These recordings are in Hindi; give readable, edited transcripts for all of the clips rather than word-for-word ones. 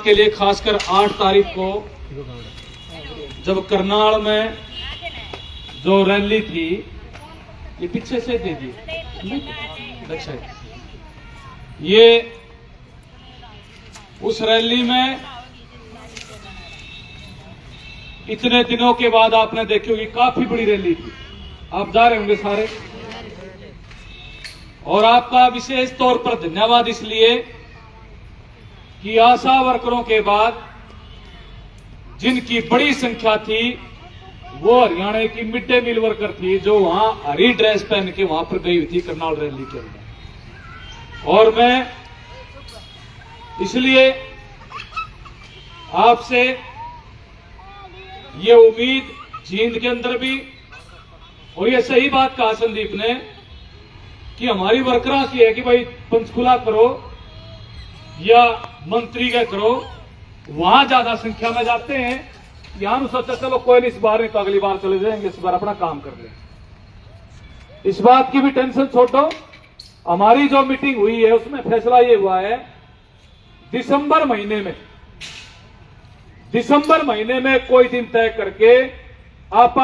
के लिए खासकर 8 तारीख को जब करनाल में जो रैली थी, ये पीछे से दे दी, अच्छा ये उस रैली में इतने दिनों के बाद आपने देखी होगी, काफी बड़ी रैली थी। आप जा रहे होंगे सारे, और आपका विशेष तौर पर धन्यवाद इसलिए कि आशा वर्करों के बाद जिनकी बड़ी संख्या थी वो हरियाणा की मिड डे मील वर्कर थी, जो वहां हरी ड्रेस पहन के वहां पर गई हुई थी करनाल रैली के अंदर। और मैं इसलिए आपसे ये उम्मीद जींद के अंदर भी, और ये सही बात कहा संदीप ने कि हमारी वर्करां की है कि भाई पंचकुला करो या मंत्री का करो, वहां ज्यादा संख्या में जाते हैं। यहां सोचा चलो कोई नहीं, इस बार नहीं तो अगली बार चले जाएंगे, इस बार अपना काम कर ले। इस बात की भी टेंशन छोड़ो। हमारी जो मीटिंग हुई है उसमें फैसला ये हुआ है, दिसंबर महीने में कोई दिन तय करके आप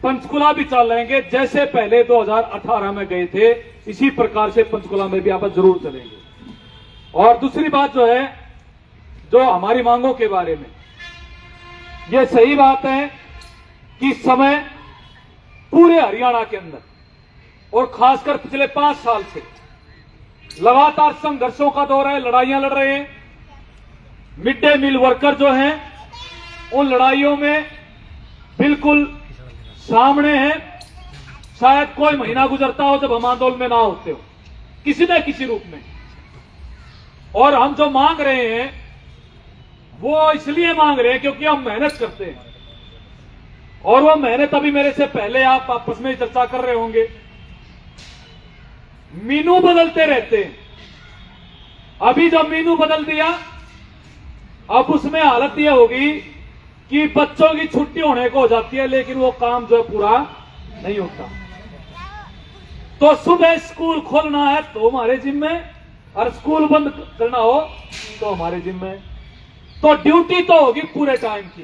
पंचकुला भी चल लेंगे, जैसे पहले 2018 में गए थे इसी प्रकार से पंचकुला में भी आप जरूर चलेंगे। और दूसरी बात जो है, जो हमारी मांगों के बारे में, यह सही बात है कि इस समय पूरे हरियाणा के अंदर और खासकर पिछले 5 साल से लगातार संघर्षों का दौर है, लड़ाइयां लड़ रहे हैं। मिड डे मील वर्कर जो हैं उन लड़ाइयों में बिल्कुल सामने हैं। शायद कोई महीना गुजरता हो जब हम आंदोलन में ना होते हो किसी न किसी रूप में। और हम जो मांग रहे हैं वो इसलिए मांग रहे हैं क्योंकि हम मेहनत करते हैं, और वो मेहनत अभी मेरे से पहले आप आपस में चर्चा कर रहे होंगे, मीनू बदलते रहते हैं। अभी जो मीनू बदल दिया, अब उसमें हालत यह होगी कि बच्चों की छुट्टी होने को हो जाती है लेकिन वो काम जो है पूरा नहीं होता। तो सुबह स्कूल खोलना है तो हमारे जिम्मे, और स्कूल बंद करना हो तो हमारे जिम्मे। तो ड्यूटी तो होगी पूरे टाइम की,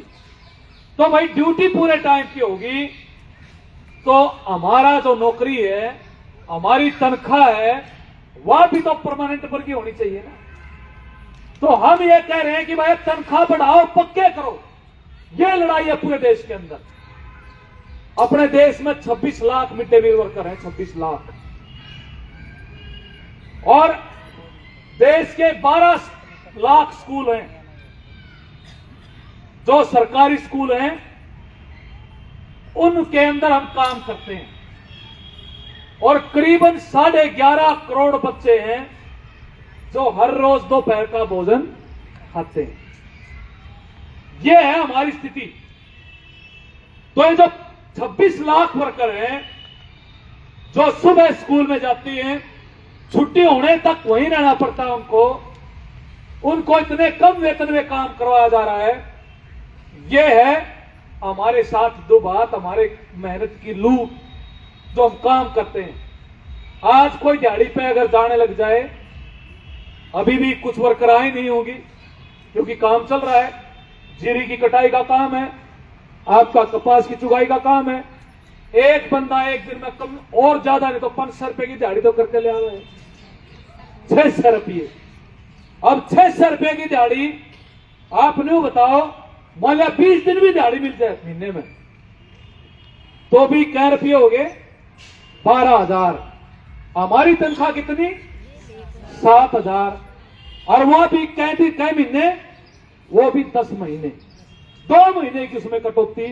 तो भाई ड्यूटी पूरे टाइम की होगी तो हमारा जो नौकरी है, हमारी तनख्वाह है, वह भी तो परमानेंट पर की होनी चाहिए ना। तो हम ये कह रहे हैं कि भाई तनख्वाह बढ़ाओ, पक्के करो। ये लड़ाई है पूरे देश के अंदर। अपने देश में 26 lakh mid day meal worker हैं, 26 लाख, और देश के 12 लाख स्कूल हैं जो सरकारी स्कूल हैं, उनके अंदर हम काम करते हैं। और करीबन 11.5 करोड़ बच्चे हैं जो हर रोज दोपहर का भोजन खाते हैं। यह है हमारी स्थिति। तो ये जो 26 लाख वर्कर हैं जो सुबह स्कूल में जाती हैं, छुट्टी होने तक वहीं रहना पड़ता है उनको इतने कम वेतन में काम करवाया जा रहा है। यह है हमारे साथ दो बात, हमारे मेहनत की लूट जो हम काम करते हैं। आज कोई दिहाड़ी पे अगर जाने लग जाए, अभी भी कुछ वर्कर आई नहीं होगी क्योंकि काम चल रहा है, जीरी की कटाई का काम है, आपका कपास की चुगाई का काम है। एक बंदा एक दिन में कम और ज्यादा नहीं तो 500 रुपए की दिहाड़ी तो करके ले आ रहे हैं, 600 रुपये। अब 600 रुपए की दिहाड़ी आपने बताओ, मान लिया 20 दिन भी दिहाड़ी मिल जाए महीने में तो भी कै रुपये हो गए, 12,000। हमारी तनख्वाह कितनी, 7,000, और वो भी कै महीने, वो भी 10 महीने, 2 महीने की उसमें कटौती।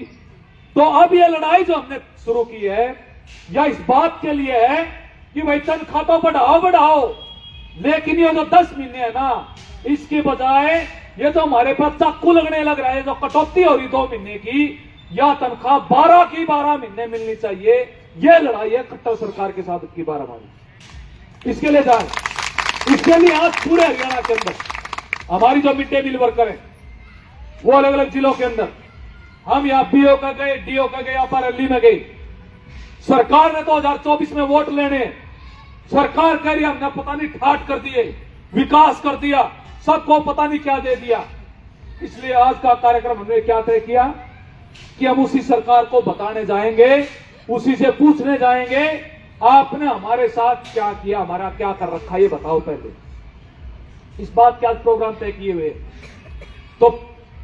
तो अब ये लड़ाई जो हमने शुरू की है या इस बात के लिए है कि भाई तनख्वाह तो बढ़ाओ, लेकिन ये जो 10 महीने है ना, इसके बजाय ये जो हमारे पास चाकू लगने लग रहा है, जो कटौती हो रही 2 महीने की, या तनख्वाह 12 की 12 महीने मिलनी चाहिए। ये लड़ाई है खट्टर सरकार के साथ की 12 बारी। इसके लिए जाए, इसके लिए आज पूरे हरियाणा के अंदर हमारी जो मिड डे मील वर्कर है वो अलग अलग जिलों के अंदर, हम यहाँ बीओ का गए, डीओ का गए, यहाँ रैली में गए। सरकार ने 2024 में वोट लेने, सरकार कह रही हमने पता नहीं ठाट कर दिए, विकास कर दिया, सबको पता नहीं क्या दे दिया। इसलिए आज का कार्यक्रम हमने क्या तय किया कि हम उसी सरकार को बताने जाएंगे, उसी से पूछने जाएंगे, आपने हमारे साथ क्या किया, हमारा क्या कर रखा, ये बताओ पहले। इस बात के आज प्रोग्राम तय किए हुए। तो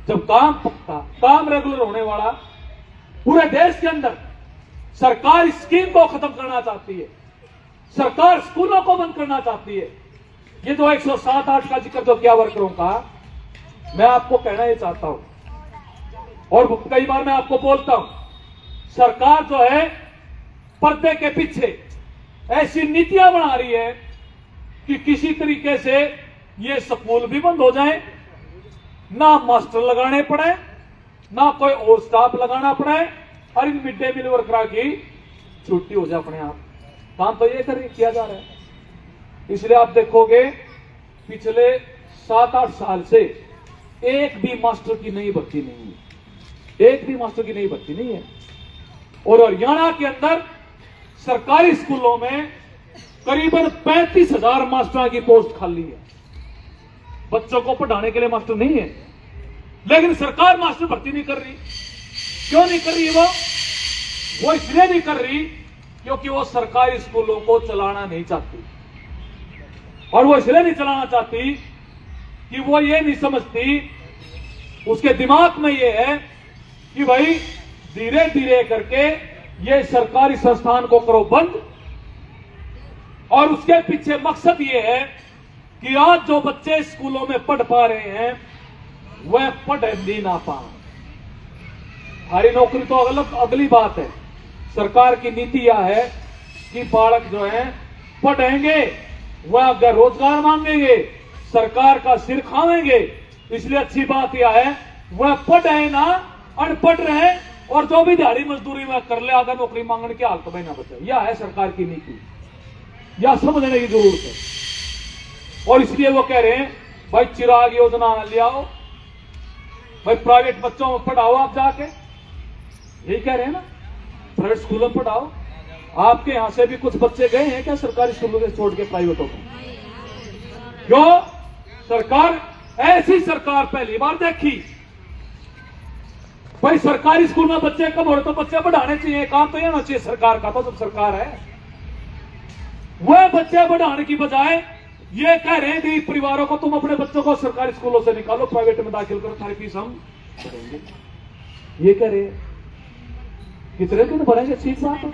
जब काम पक्का, काम रेगुलर होने वाला, पूरे देश के अंदर सरकार स्कीम को खत्म करना चाहती है, सरकार स्कूलों को बंद करना चाहती है। ये जो 107-8 का जिक्र जो किया वर्करों का, मैं आपको कहना ये चाहता हूं और कई बार मैं आपको बोलता हूं, सरकार जो है पर्दे के पीछे ऐसी नीतियां बना रही है कि किसी तरीके से ये स्कूल भी बंद हो जाए, ना मास्टर लगाने पड़े, ना कोई और स्टाफ लगाना पड़े, और इन मिड डे मील वर्करों की छुट्टी हो जाए अपने आप। काम तो ये किया जा रहा है। इसलिए आप देखोगे पिछले 7-8 साल से एक भी मास्टर की नई भर्ती नहीं है, एक भी मास्टर की नई भर्ती नहीं है। और हरियाणा के अंदर सरकारी स्कूलों में करीबन 35,000 मास्टरों की पोस्ट खाली है। बच्चों को पढ़ाने के लिए मास्टर नहीं है, लेकिन सरकार मास्टर भर्ती नहीं कर रही। क्यों नहीं कर रही? वो इसलिए नहीं कर रही क्योंकि वो सरकारी स्कूलों को चलाना नहीं चाहती। और वो इसलिए नहीं चलाना चाहती कि वो ये नहीं समझती, उसके दिमाग में ये है कि भाई धीरे धीरे करके ये सरकारी संस्थान को करो बंद, और उसके पीछे मकसद ये है कि आज जो बच्चे स्कूलों में पढ़ पा रहे हैं वह पढ़ नहीं ना पाए। हमारी नौकरी तो अगली बात है। सरकार की नीति यह है कि बालक जो है पढ़ेंगे, वह अगर रोजगार मांगेंगे, सरकार का सिर खाएंगे। इसलिए अच्छी बात यह है वह पढ़े ना अनपढ़ रहे, और जो भी दिहाड़ी मजदूरी में कर ले, अगर नौकरी मांगने की हालत में ना बचे। यह है सरकार की नीति, यह समझने की जरूरत है। और इसलिए वो कह रहे हैं भाई चिराग योजना ले आओ, भाई प्राइवेट बच्चों में पढ़ाओ, आप जाके यही कह रहे हैं ना, प्राइवेट स्कूलों में पढ़ाओ। आपके यहां से भी कुछ बच्चे गए हैं क्या सरकारी स्कूलों के छोड़ के प्राइवेटों को? क्यों? सरकार, ऐसी सरकार पहली बार देखी। भाई सरकारी स्कूल में बच्चे कम हो रहे तो बच्चे बढ़ाने चाहिए, काम तो ये होना चाहिए सरकार का। तो जब सरकार है वह बच्चे बढ़ाने की बजाय ये कह रहे हैं गरीब परिवारों को तुम अपने बच्चों को सरकारी स्कूलों से निकालो, प्राइवेट में दाखिल करो, सारी फीस हम भरेंगे। ये कह रहे हैं। कितने दिन भरेंगे? ठीक बात है,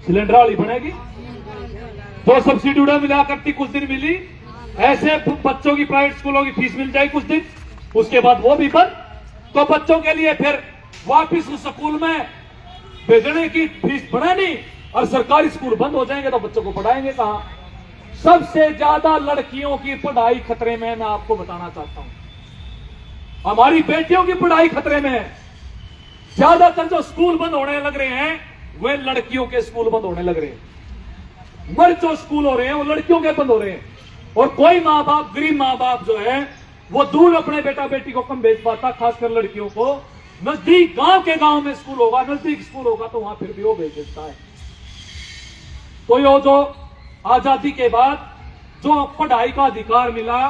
सिलेंडर वाली बनेगी तो सब्सिडी उड़ा मिला करती, कुछ दिन मिली, ऐसे बच्चों की प्राइवेट स्कूलों की फीस मिल जाएगी कुछ दिन, उसके बाद वो भी बंद। तो बच्चों के लिए फिर वापिस स्कूल में भेजने की फीस बढ़ानी, और सरकारी स्कूल बंद हो जाएंगे तो बच्चों को पढ़ाएंगे कहां? सबसे ज्यादा लड़कियों की पढ़ाई खतरे में, मैं आपको बताना चाहता हूं। हमारी बेटियों की पढ़ाई खतरे में है। ज्यादातर जो स्कूल बंद होने लग रहे हैं वे लड़कियों के स्कूल बंद होने लग रहे हैं। मर्द जो स्कूल हो रहे हैं वो लड़कियों के बंद हो रहे हैं। और कोई माँ बाप, गरीब माँ बाप जो है वो दूर अपने बेटा बेटी को कम भेज पाता, खासकर लड़कियों को। नजदीक गांव के गांव में स्कूल होगा, नजदीक स्कूल होगा तो वहां फिर भी वो भेज देता है। तो ये जो आजादी के बाद जो पढ़ाई का अधिकार मिला,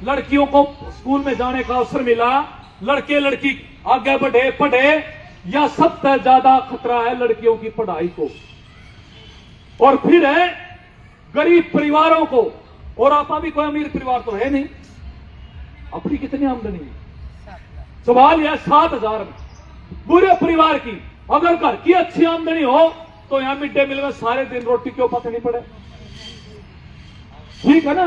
लड़कियों को स्कूल में जाने का अवसर मिला, लड़के लड़की आगे बढ़े पढ़े, या सबसे ज्यादा खतरा है लड़कियों की पढ़ाई को। और फिर है गरीब परिवारों को, और आपा भी कोई अमीर परिवार तो है नहीं, अपनी कितनी आमदनी है? सवाल यह 7,000 पूरे परिवार की। अगर घर की अच्छी आमदनी हो तो यहां मिड डे मील में सारे दिन रोटी क्यों पकड़नी पड़े? ठीक है ना?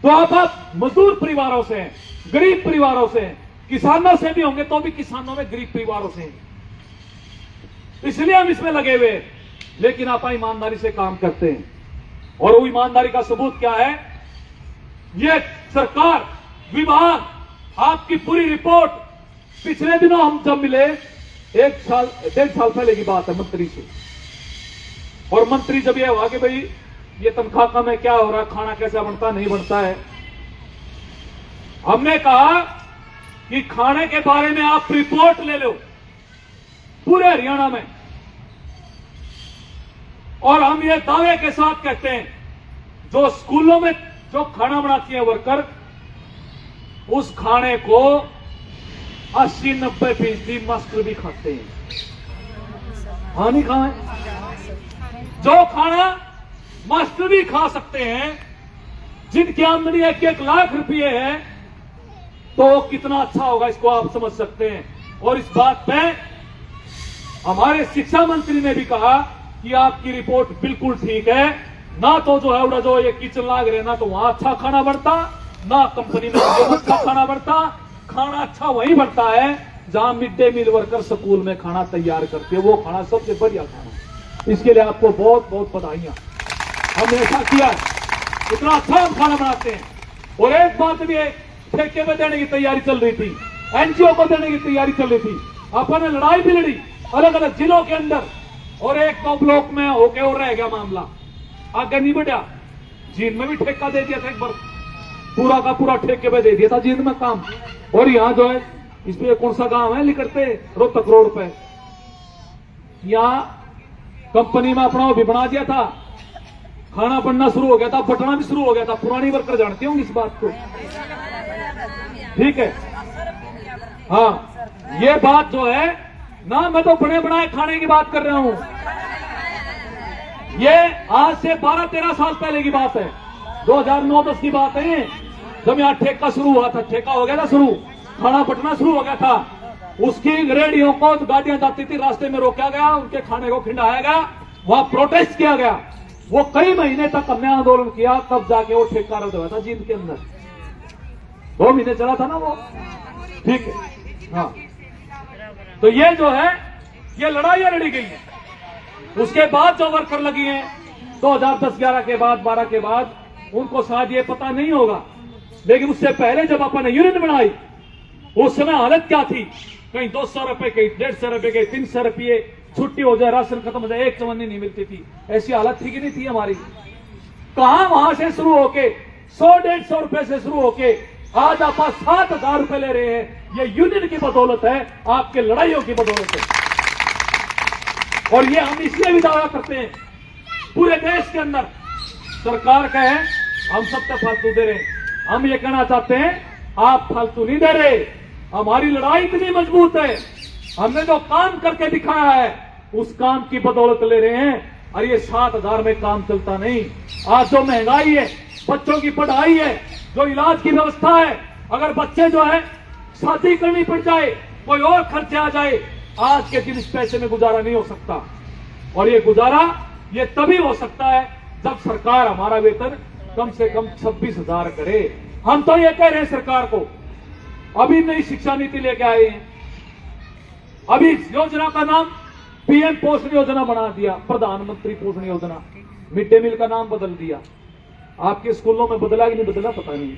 तो आप मजदूर परिवारों से हैं, गरीब परिवारों से हैं, किसानों से भी होंगे तो भी किसानों में गरीब परिवारों से हैं। इसलिए हम इसमें लगे हुए, लेकिन आप ईमानदारी से काम करते हैं। और वो ईमानदारी का सबूत क्या है? ये सरकार, विभाग, आपकी पूरी रिपोर्ट। पिछले दिनों हम जब मिले, 1-1.5 साल पहले की बात है, मंत्री से, और मंत्री जब ये हुआ कि भाई ये तनख्वाह कम है, क्या हो रहा है, खाना कैसा बनता नहीं बनता है, हमने कहा कि खाने के बारे में आप रिपोर्ट ले लो पूरे हरियाणा में। और हम ये दावे के साथ कहते हैं जो स्कूलों में जो खाना बनाती है वर्कर, उस खाने को 80-90% मास्टर भी खाते हैं। हाँ नहीं खाए? जो खाना मास्टर भी खा सकते हैं, जिनकी आमदनी 1-1 लाख रुपए है, तो कितना अच्छा होगा इसको आप समझ सकते हैं। और इस बात पे हमारे शिक्षा मंत्री ने भी कहा कि आपकी रिपोर्ट बिल्कुल ठीक है, ना तो जो है उड़ा जो ये किचन लाग रहे ना तो वहां अच्छा खाना बढ़ता, ना कंपनी में अच्छा खाना बढ़ता। खाना अच्छा वहीं बढ़ता है जहां mid day meal worker school में खाना तैयार करते हैं, वो खाना सबसे बढ़िया खाना। इसके लिए आपको बहुत बहुत बधाइयां, हमने ऐसा किया, इतना अच्छा हम खाना बनाते हैं। और एक बात भी है, ठेके में देने की तैयारी चल रही थी, एनजीओ को देने की तैयारी चल रही थी, अपन लड़ाई भी लड़ी अलग अलग जिलों के अंदर, और 1-2 ब्लॉक में होके और रह गया मामला, आगे नहीं बढ़ा। जींद में भी ठेका दे दिया था एक बार, पूरा का पूरा ठेके पे दे दिया था जींद में काम। और यहाँ जो है इस पे कौन सा गांव है लिखते रोहतक रोड पे, यहाँ कंपनी में अपना वो भी बना दिया था, खाना बनना शुरू हो गया था, बटना भी शुरू हो गया था। पुरानी वर्कर जानते होंगे इस बात को, ठीक है? हाँ, ये बात जो है ना, मैं तो बने बनाए खाने की बात कर रहा हूं। ये आज से 12-13 साल पहले की बात है, 2009-10 की बात है, जब यहाँ ठेका शुरू हुआ था, ठेका हो गया था शुरू, खाना बटना शुरू हो गया था। उसकी रेडियो को गाड़ियां जाती थी, रास्ते में रोका गया, उनके खाने को खिंडाया गया, वहां प्रोटेस्ट किया गया। वो कई महीने तक हमने आंदोलन किया, तब जाके वो ठेका रद्द हुआ था जींद के अंदर। 2 महीने चला था ना वो, ठीक है? हाँ, तो ये जो है ये लड़ाइयां लड़ी गई है। उसके बाद जो वर्कर लगी हैं 2010-11 के बाद, 12 के बाद, उनको शायद ये पता नहीं होगा, लेकिन उससे पहले जब अपन ने यूनियन बनाई उस समय हालत क्या थी? कहीं 200 रुपए, कहीं 150 रुपए, कहीं 300 रुपये, छुट्टी हो जाए, राशन खत्म हो जाए, 1 चवन्नी नहीं मिलती थी। ऐसी हालत थी कि नहीं थी हमारी? कहां वहां से शुरू होके 100-150 रुपए से शुरू होके आज आप 7,000 रुपए ले रहे हैं। ये यूनियन की बदौलत है, आपके लड़ाइयों की बदौलत है। और ये हम इसलिए भी दावा करते हैं पूरे देश के अंदर, सरकार का है हम सब तक फालतू दे रहे हैं, हम ये कहना चाहते हैं आप फालतू नहीं दे रहे। हमारी लड़ाई इतनी मजबूत है, हमने जो काम करके दिखाया है उस काम की बदौलत ले रहे हैं। और ये 7,000 में काम चलता नहीं। आज जो महंगाई है, बच्चों की पढ़ाई है, जो इलाज की व्यवस्था है, अगर बच्चे जो है शादी करनी पड़ जाए, कोई और खर्चे आ जाए, आज के दिन इस पैसे में गुजारा नहीं हो सकता। और ये गुजारा ये तभी हो सकता है जब सरकार हमारा वेतन कम से कम 26,000 करे। हम तो ये कह रहे हैं सरकार को, अभी नई शिक्षा नीति लेके आए हैं, अभी इस योजना का नाम पीएम पोषण योजना बना दिया, प्रधानमंत्री पोषण योजना, मिड डे मील का नाम बदल दिया। आपके स्कूलों में बदला कि नहीं बदला पता नहीं,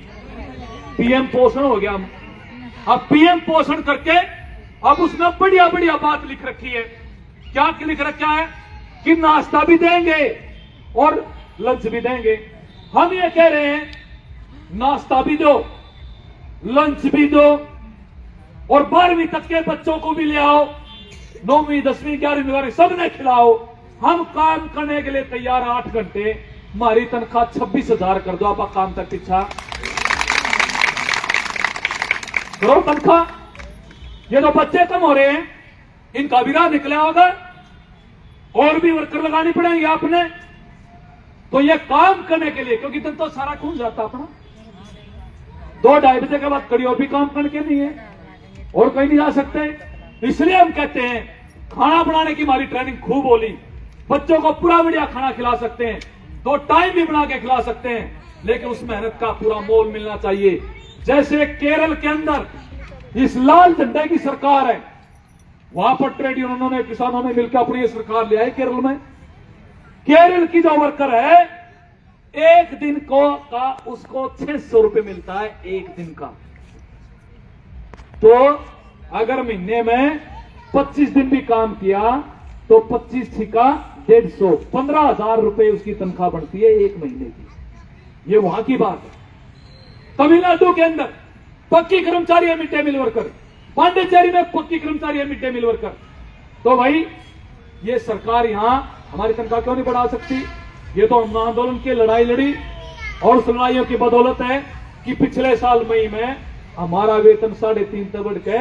पीएम पोषण हो गया। अब पीएम पोषण करके अब उसमें बढ़िया बढ़िया बात लिख रखी है। क्या लिख रखा है कि नाश्ता भी देंगे और लंच भी देंगे। हम ये कह रहे हैं नाश्ता भी दो, लंच भी दो, और 12वीं तक के बच्चों को भी ले आओ, 9वीं 10वीं 11वीं 12वीं सबने खिलाओ। हम काम करने के लिए तैयार, 8 घंटे, हमारी तनख्वाह 26,000 कर दो। आप काम तक इच्छा करो तनख्वाह। ये जो बच्चे कम हो रहे हैं इनका भी राह निकला होगा, और भी वर्कर लगानी पड़ेंगे आपने। तो ये काम करने के लिए, क्योंकि दिन तो सारा खून जाता अपना, 2-2:30 बजे के बाद कड़ी और भी काम करने के नहीं है, और कहीं नहीं जा सकते। इसलिए हम कहते हैं खाना बनाने की हमारी ट्रेनिंग खूब होली, बच्चों को पूरा बढ़िया खाना खिला सकते हैं, 2 टाइम भी बना के खिला सकते हैं, लेकिन उस मेहनत का पूरा मोल मिलना चाहिए। जैसे केरल के अंदर इस लाल झंडे की सरकार है, वहां पर ट्रेड यूनियनों ने, किसानों ने मिलकर अपनी ये सरकार ले आई केरल में। केरल की जो वर्कर है, एक दिन को का उसको 600 रुपए मिलता है, एक दिन का। तो अगर महीने में 25 दिन भी काम किया तो 25 छिका 150, 15,000 रुपए उसकी तनख्वाह बढ़ती है एक महीने की। ये वहां की बात है। तमिलनाडु के अंदर पक्की कर्मचारी है mid day meal worker, Pondicherry में पक्की कर्मचारी है मिड डे मील वर्कर। तो भाई ये सरकार यहां हमारी तनख्वाह क्यों नहीं बढ़ा सकती? ये तो हम आंदोलन की लड़ाई लड़ी, और उस लड़ाइयों की बदौलत है कि पिछले साल मई में हमारा वेतन 3.5 से बढ़ के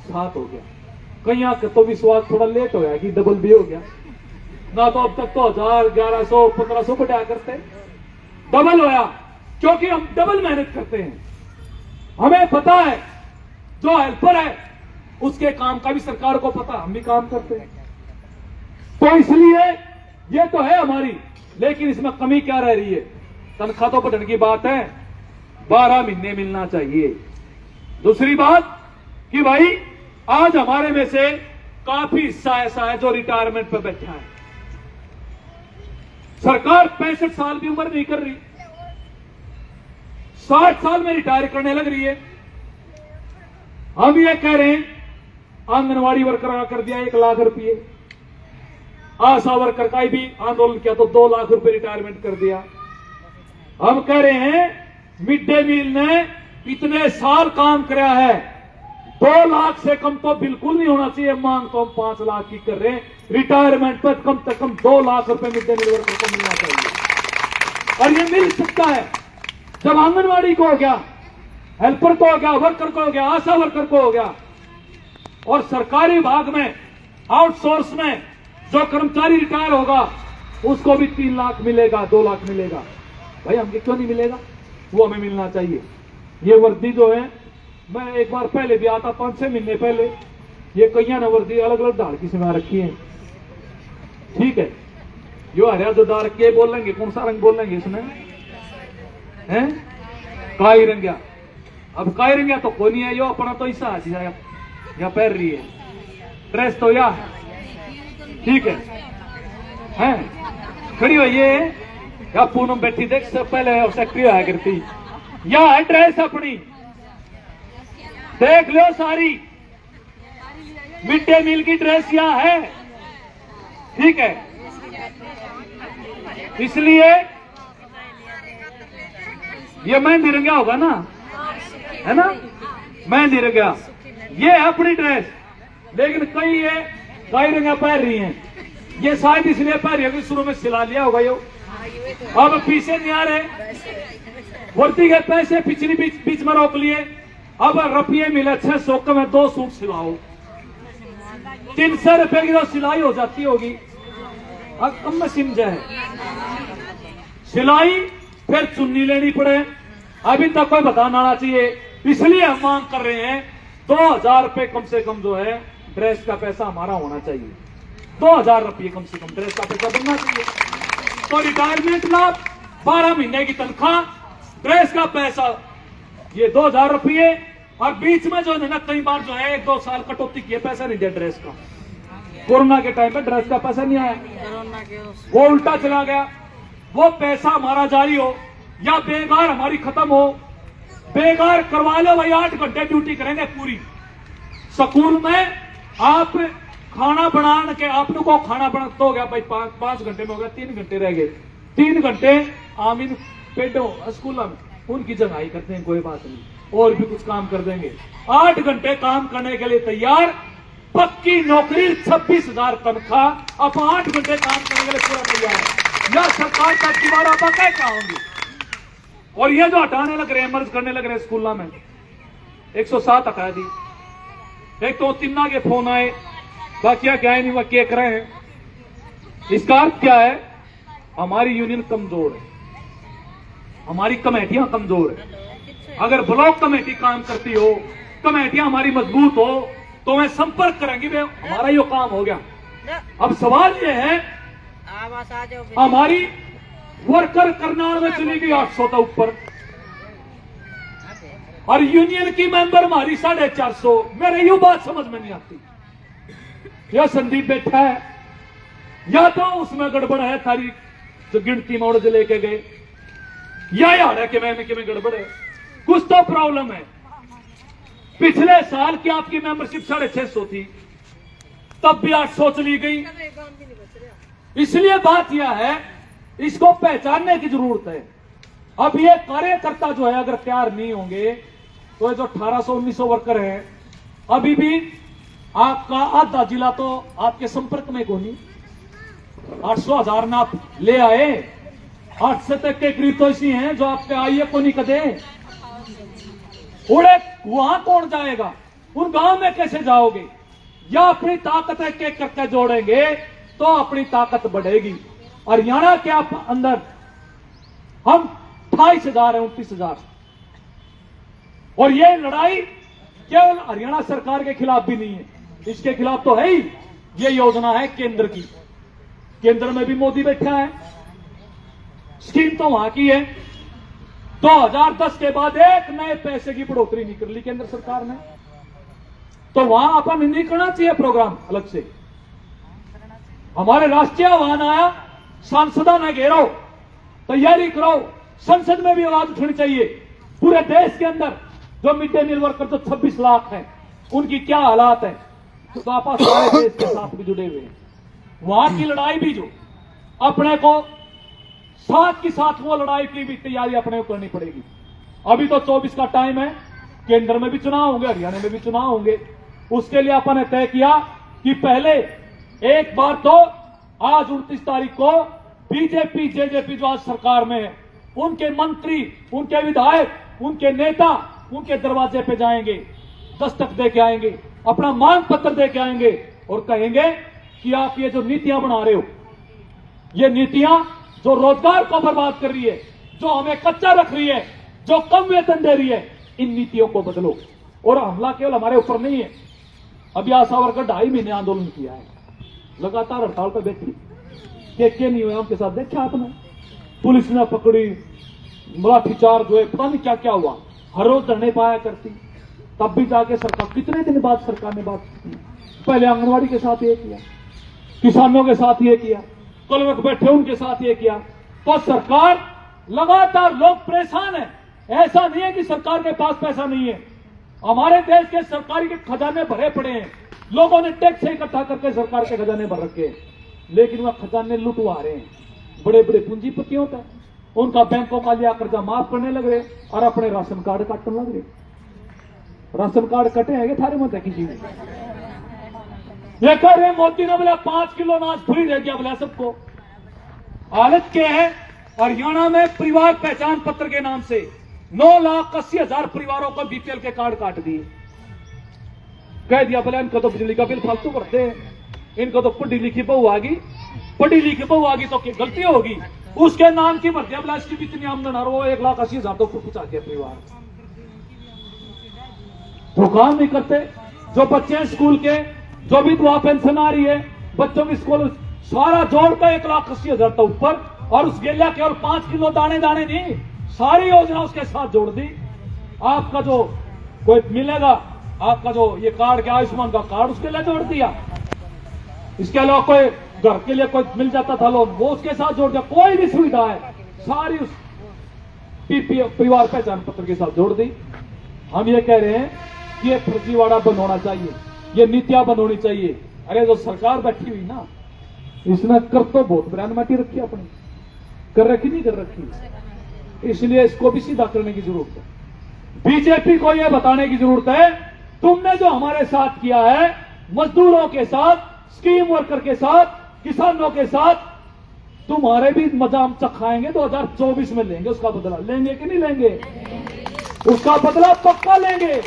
7 हो गया। कहीं आके तो विश्वास थोड़ा लेट हो गया कि डबल भी हो गया ना, तो अब तक तो 1000, 1100, 1500 बढ़ाया करते, डबल होया क्योंकि हम डबल मेहनत करते हैं। हमें पता है जो हेल्पर है उसके काम का भी सरकार को पता, हम भी काम करते हैं, तो इसलिए ये तो है हमारी, लेकिन इसमें कमी क्या रह रही है? तनख्वाह तो बढ़ने की बात है, 12 महीने मिलना चाहिए। दूसरी बात कि भाई आज हमारे में से काफी हिस्सा ऐसा है जो रिटायरमेंट पे बैठा है। सरकार 65 साल की उम्र नहीं कर रही, 60 साल में रिटायर करने लग रही है। हम ये कह रहे हैं आंगनवाड़ी वर्कर का कर दिया 1 लाख रुपये, आशा वर्कर का भी आंदोलन किया तो 2 लाख रुपए रिटायरमेंट कर दिया। हम कह रहे हैं मिड डे मील ने इतने साल काम किया है, 2 लाख से कम तो बिल्कुल नहीं होना चाहिए, मांग तो हम 5 लाख की कर रहे हैं। रिटायरमेंट पर कम से कम 2 लाख रुपए मिड डे मील वर्कर को मिलना चाहिए, और ये मिल सकता है जब आंगनवाड़ी को हो गया, हेल्पर को हो गया, वर्कर को हो गया, आशा वर्कर को हो गया, और सरकारी विभाग में आउटसोर्स में जो कर्मचारी रिटायर होगा उसको भी 3 लाख मिलेगा, 2 लाख मिलेगा। भाई हमको क्यों नहीं मिलेगा? वो हमें मिलना चाहिए। ये वर्दी जो है, मैं एक बार पहले भी आता 5-6 महीने पहले, ये कईया ने वर्दी अलग अलग डाल की सिमा रखी है, ठीक है, यो हरिया जो डाल के बोलेंगे, कौन सा रंग बोलेंगे इसमें है? काई रंगिया। अब काई रंगिया तो कोई नहीं है, यो अपना तो ऐसा है या पहन रही है ड्रेस तो या ठीक है खड़ी हुई है या पूनम बैठी देख से पहले सेक्रेटरी आया करती, या है ड्रेस अपनी देख लो सारी मिड डे मील की ड्रेस या है, ठीक है। इसलिए ये मेहंदी रंगा होगा ना, है ना, मेहंदी रंगा, ये है अपनी ड्रेस, लेकिन कई रंगा पहन रही हैं, ये शायद इसलिए पहन रही है शुरू में सिला लिया होगा यो, अब पीछे नहीं आ रहे, वर्दी के पैसे पिछली बीच में रोक लिए, अब रुपये मिले 600 का में 2 सूट सिलाओ, 300 रुपए की तो सिलाई हो जाती होगी, अब कम में सिमझे है सिलाई, फिर चुन्नी लेनी पड़े, अभी तक कोई बताना आना चाहिए। इसलिए हम मांग कर रहे हैं 2000 रुपए कम से कम जो है ड्रेस का पैसा हमारा होना चाहिए, 2000 रुपये कम से कम ड्रेस का पैसा बनना चाहिए। तो रिटायरमेंट लाभ, 12 महीने की तनख्वाह, ड्रेस का पैसा ये 2000 रुपये, और बीच में जो है ना कई बार जो है 1-2 साल कटौती किए, पैसा नहीं दिया ड्रेस का, कोरोना के टाइम पे ड्रेस का पैसा नहीं आया, वो उल्टा चला गया, वो पैसा हमारा जारी हो या बेकार हमारी खत्म हो, बेकार करवा लो भाई, 8 घंटे ड्यूटी करेंगे पूरी, स्कूल में आप खाना बनाने के आपने को खाना बना तो हो गया भाई 5 घंटे में हो गया, 3 घंटे रह गए, 3 घंटे आमीन पेडो स्कूल में उनकी जगह करते हैं, कोई बात नहीं, और भी कुछ काम कर देंगे, 8 घंटे काम करने के लिए तैयार, पक्की नौकरी, 26,000 तनख्वाह, अब 8 घंटे काम करने के लिए पूरा तैयार है, या सरकार का दोबारा बकाया क्या होंगे। और ये जो हटाने लग रहे हैं, मर्ज करने लग रहे हैं स्कूल में, 107 हटा दी, एक तो 3 के फोन आए, बाकी क्या है नहीं, वह क्या कर रहे हैं, इसका अर्थ क्या है? हमारी यूनियन कमजोर है, हमारी कमेटियां कमजोर है। अगर ब्लॉक कमेटी काम करती हो, कमेटियां हमारी मजबूत हो, तो मैं संपर्क करेंगे, हमारा यो काम हो गया। अब सवाल यह है, हमारी वर्कर करनाल में चली गई 800 तक ऊपर, और यूनियन की मेंबर हमारी 450, मेरे यू बात समझ में नहीं आती। या संदीप बैठा है, या तो उसमें गड़बड़ है थारी जो गिनती मोड़ जो लेके गए, या यार है कि मैं गड़बड़ है, कुछ तो प्रॉब्लम है। पिछले साल की आपकी मेंबरशिप 650 थी, तब भी 800 चली गई। इसलिए बात यह है, इसको पहचानने की जरूरत है। अब ये कार्यकर्ता जो है अगर तैयार नहीं होंगे, तो जो 1800-1900 वर्कर है, अभी भी आपका आधा जिला तो आपके संपर्क में को नहीं, 800,000 ना आप ले आए, 800 तक के करीब तो ऐसी हैं जो आपके आइए को नहीं कदे, उड़े वहां कौन जाएगा? उन गांव में कैसे जाओगे? या अपनी ताकत एक एक करके जोड़ेंगे तो अपनी ताकत बढ़ेगी। हरियाणा के अंदर हम 28,000 है, 29,000। और ये लड़ाई केवल हरियाणा सरकार के खिलाफ भी नहीं है, इसके खिलाफ तो है ही। ये योजना है केंद्र की, केंद्र में भी मोदी बैठा है, स्कीम तो वहां की है। 2010 के बाद एक नए पैसे की बढ़ोतरी नहीं कर ली केंद्र सरकार ने, तो वहां अपन नहीं करना चाहिए प्रोग्राम अलग से। हमारे राष्ट्रीय आह्वान आया, सांसदा ने घेरो, तैयारी करो, संसद में भी आवाज उठनी चाहिए। पूरे देश के अंदर जो मिड डे मील वर्कर जो 26 लाख हैं, उनकी क्या हालात है, तो आप सारे देश के साथ भी जुड़े हुए हैं। वहां की लड़ाई भी जो अपने को साथ की साथ वो लड़ाई की भी तैयारी अपने को करनी पड़ेगी। अभी तो 24 का टाइम है, केंद्र में भी चुनाव होंगे, हरियाणा में भी चुनाव होंगे। उसके लिए अपन ने तय किया कि पहले एक बार तो आज 29 तारीख को बीजेपी जेजेपी जो आज सरकार में है, उनके मंत्री, उनके विधायक, उनके नेता उनके दरवाजे पे जाएंगे, दस्तक दे के आएंगे, अपना मांग पत्र दे के आएंगे और कहेंगे कि आप ये जो नीतियां बना रहे हो, ये नीतियां जो रोजगार को बर्बाद कर रही है, जो हमें कच्चा रख रही है, जो कम वेतन दे रही है, इन नीतियों को बदलो। और हमला केवल हमारे ऊपर नहीं है। अभी आशा वर्कर 2.5 महीने आंदोलन किया है, लगातार हड़ताल पर बैठी, के नहीं हुए उनके साथ देखा आपने, पुलिस ने पकड़ी, लाठीचार्ज हुए, पता नहीं क्या क्या हुआ, हर रोज धरने पाया करती। तब भी जाके सरकार, कितने दिन बाद सरकार ने बात की, पहले आंगनवाड़ी के साथ ये किया, किसानों के साथ ये किया, कल वक्त बैठे उनके साथ ये किया। तो सरकार लगातार, लोग परेशान है। ऐसा नहीं है कि सरकार के पास पैसा नहीं है, हमारे देश के सरकारी के खजाने भरे पड़े हैं, लोगों ने टैक्स इकट्ठा करके सरकार के खजाने भर रखे हैं, लेकिन वह खजाने लुटवा रहे हैं बड़े बड़े पूंजीपतियों का। उनका बैंकों का लिया कर्जा माफ करने लग रहे और अपने राशन कार्ड काटने लग रहे। राशन कार्ड कटे हैं थारे मत है किसी ने, ये कह रहे मोदी ने बोला 5 किलो अनाज फ्री रह गया बोला सबको। हालत क्या है, हरियाणा में परिवार पहचान पत्र के नाम से 9,80,000 परिवारों को बीपीएल के कार्ड काट दिए। कह दिया बोले इनको तो बिजली का बिल फालतू करते हैं, इनको तो पढ़ी लिखी बहू आ गई, पढ़ी लिखी बहू आ गई तो क्या गलती होगी, उसके नाम की भर दिया बोला इसकी भी इतनी आमदन आ रही, वो 1,80,000 तो पहुंचा दिया परिवार। तो काम नहीं करते। जो बच्चे हैं स्कूल के, जो विधवा पेंशन आ रही है, बच्चों की स्कूल सारा जोड़कर 1,80,000 तो ऊपर, और उस गेला केवल 5 किलो दाने दाने नहीं, सारी योजना उसके साथ जोड़ दी। आपका जो कोई मिलेगा, आपका जो ये कार्ड के आयुष्मान का कार्ड, उसके लिए जोड़ दिया। इसके अलावा कोई घर के लिए कोई मिल जाता था लोन, वो उसके साथ जोड़ दिया। कोई भी सुविधा है सारी उस परिवार पहचान पत्र के साथ जोड़ दी। हम ये कह रहे हैं कि ये फर्जीवाड़ा बंद होना चाहिए, ये नीतियां बंद होनी चाहिए। अरे जो सरकार बैठी हुई ना, इसने कर तो बहुत ब्रांडमाटी रखी, अपनी कर रखी नहीं कर रखी, इसलिए इसको भी सीधा करने की जरूरत है। बीजेपी को यह बताने की जरूरत है, तुमने जो हमारे साथ किया है, मजदूरों के साथ, स्कीम वर्कर के साथ, किसानों के साथ, तुम्हारे भी मजा हम चखाएंगे। 2024 में लेंगे उसका बदला, लेंगे कि नहीं लेंगे? उसका बदला पक्का लेंगे।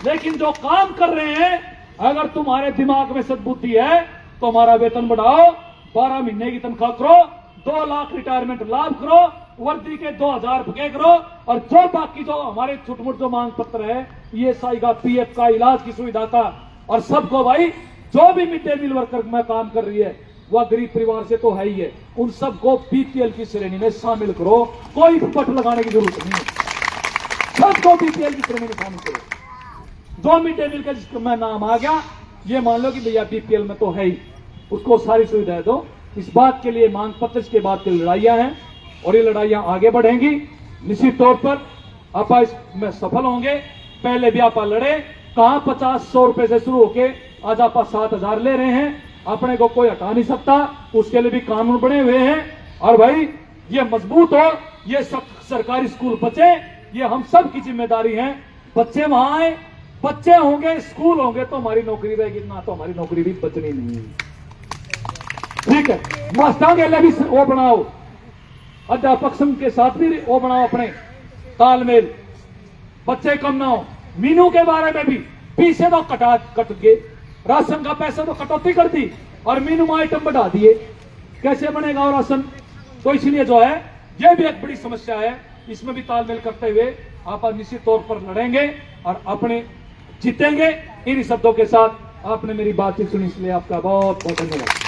लेकिन जो काम कर रहे हैं, अगर तुम्हारे दिमाग में सद्बुद्धि है तो हमारा वेतन बढ़ाओ, 12 महीने की तनख्वाह करो, 2 लाख रिटायरमेंट लाभ करो, वर्दी के 2,000 भगे करो, और जो बाकी जो हमारे छुटमुट जो मांग पत्र है, ESI का, PF का, इलाज की सुविधा का, और सबको भाई जो भी मिड डे मील वर्कर में काम कर रही है वह गरीब परिवार से तो है ही है, उन सबको BPL की श्रेणी में शामिल करो। कोई पट लगाने की जरूरत नहीं है, सबको BPL की श्रेणी में शामिल करो। जो मिड डे मील का जिसका नाम आ गया, ये मान लो कि भैया BPL में तो है ही, उसको सारी सुविधाएं दो। इस बात के लिए मांग पत्र के बाद की लड़ाइयां हैं, और ये लड़ाइयां आगे बढ़ेंगी। निश्चित तौर पर आप इसमें सफल होंगे। पहले भी आप लड़े, कहां 50-100 रुपए से शुरू होके आज आप 7,000 ले रहे हैं, अपने को कोई हटा नहीं सकता। उसके लिए भी कानून बने हुए हैं। और भाई ये मजबूत हो, ये सरकारी स्कूल बचे, ये हम सब की जिम्मेदारी है। बच्चे वहां आए, बच्चे होंगे, स्कूल होंगे तो हमारी नौकरी रहेगी, ना तो हमारी नौकरी भी बचनी नहीं है। ठीक है, मास्टर के लिए भी वो बनाओ, अध्यापक संघ के साथ भी वो बनाओ, अपने तालमेल, बच्चे कम ना हो, मीनू के बारे में भी पीछे तो कट गए, राशन का पैसा तो कटौती कर दी और मीनू आइटम बढ़ा दिए, कैसे बनेगा और राशन? तो इसलिए जो है यह भी एक बड़ी समस्या है, इसमें भी तालमेल करते हुए आप निश्चित तौर पर लड़ेंगे और अपने जीतेंगे। इन शब्दों के साथ आपने मेरी बातचीत सुनी, इसलिए आपका बहुत बहुत धन्यवाद।